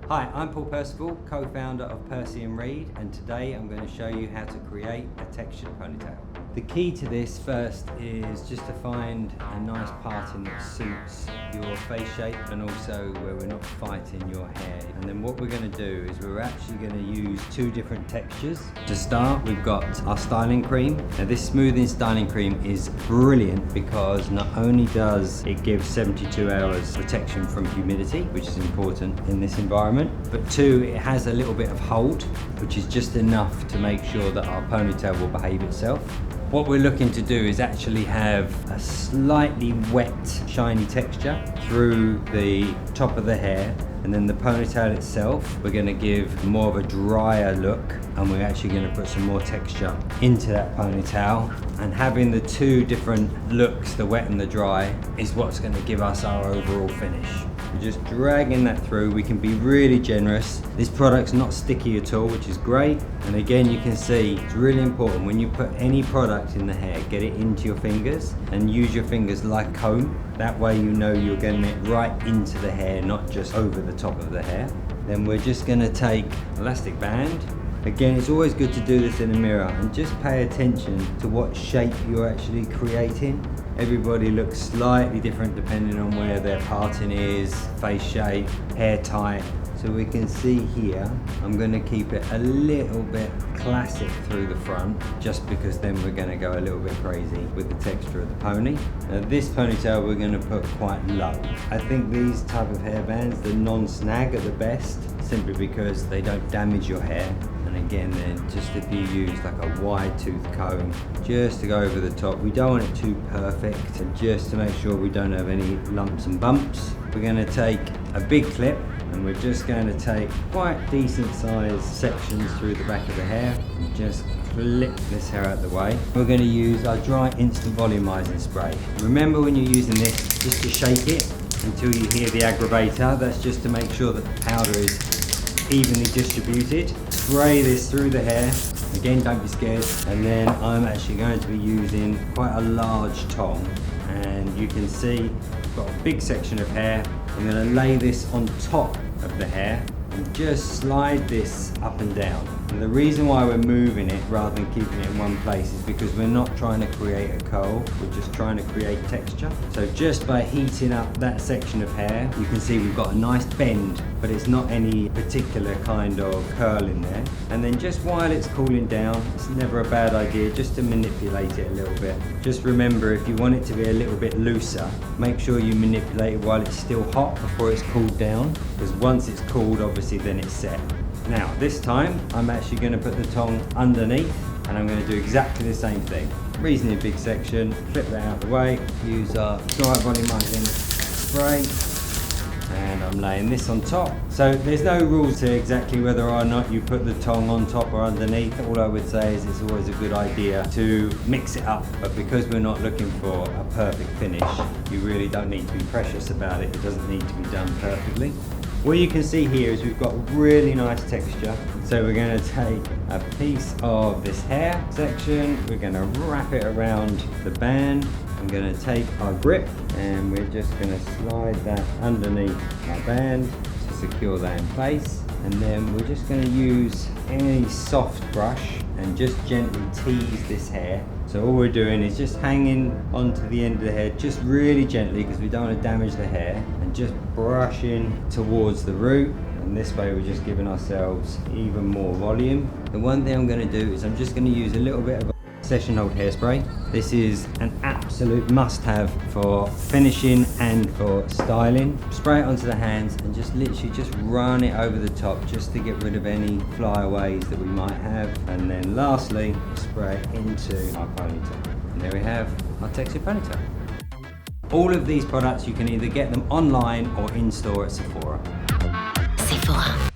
Hi, I'm Paul Percival, co-founder of Percy and Reed, and today I'm going to show you how to create a textured ponytail. The key to this first is just to find a nice parting that suits your face shape and also where we're not fighting your hair. And then what we're going to do is we're actually going to use two different textures. To start, we've got our styling cream. Now this smoothing styling cream is brilliant because not only does it give 72 hours protection from humidity, which is important in this environment, but two, it has a little bit of hold, which is just enough to make sure that our ponytail will behave itself. What we're looking to do is actually have a slightly wet, shiny texture through the top of the hair, and then the ponytail itself, we're going to give more of a drier look, and we're actually going to put some more texture into that ponytail. And having the two different looks, the wet and the dry, is what's going to give us our overall finish. We're just dragging that through. We can be really generous. This product's not sticky at all, which is great. And again, you can see it's really important when you put any product in the hair, get it into your fingers and use your fingers like a comb. That way you know you're getting it right into the hair, not just over the top of the hair. Then we're just going to take elastic band. Again, it's always good to do this in a mirror and just pay attention to what shape you're actually creating. Everybody looks slightly different depending on where their parting is, face shape, hair type. So we can see here, I'm going to keep it a little bit classic through the front, just because then we're going to go a little bit crazy with the texture of the pony. Now this ponytail we're going to put quite low. I think these type of hairbands, the non-snag, are the best, simply because they don't damage your hair. And again, then just if you use like a wide tooth comb just to go over the top, we don't want it too perfect, and just to make sure we don't have any lumps and bumps, we're going to take a big clip and we're just going to take quite decent sized sections through the back of the hair and just clip this hair out the way. We're going to use our dry instant volumizing spray. Remember, when you're using this, just to shake it until you hear the aggravator. That's just to make sure that the powder is evenly distributed. Spray this through the hair. Again, don't be scared. And then I'm actually going to be using quite a large tong, and you can see I've got a big section of hair. I'm going to lay this on top of the hair and just slide this up and down. And the reason why we're moving it rather than keeping it in one place is because we're not trying to create a curl, we're just trying to create texture. So just by heating up that section of hair, you can see we've got a nice bend, but it's not any particular kind of curl in there. And then just while it's cooling down, it's never a bad idea just to manipulate it a little bit. Just remember, if you want it to be a little bit looser, make sure you manipulate it while it's still hot before it's cooled down, because once it's cooled, obviously then it's set. Now this time I'm actually going to put the tong underneath, and I'm going to do exactly the same thing. Reasonably big section, flip that out of the way, use our dry volumizing spray, and I'm laying this on top. So there's no rules to exactly whether or not you put the tong on top or underneath. All I would say is it's always a good idea to mix it up, but because we're not looking for a perfect finish, you really don't need to be precious about it. It doesn't need to be done perfectly. What you can see here is we've got really nice texture. So we're going to take a piece of this hair section, we're going to wrap it around the band. I'm going to take our grip and we're just going to slide that underneath our band to secure that in place. And then we're just going to use any soft brush and just gently tease this hair. So all we're doing is just hanging onto the end of the hair, just really gently, because we don't want to damage the hair, and just brushing towards the root. And this way we're just giving ourselves even more volume. The one thing I'm going to do is I'm just going to use a little bit of session hold hairspray. This is an absolute must-have for finishing and for styling. Spray it onto the hands and just literally just run it over the top just to get rid of any flyaways that we might have. And then lastly, spray it into our ponytail. And there we have our textured ponytail. All of these products, you can either get them online or in store at Sephora. Sephora.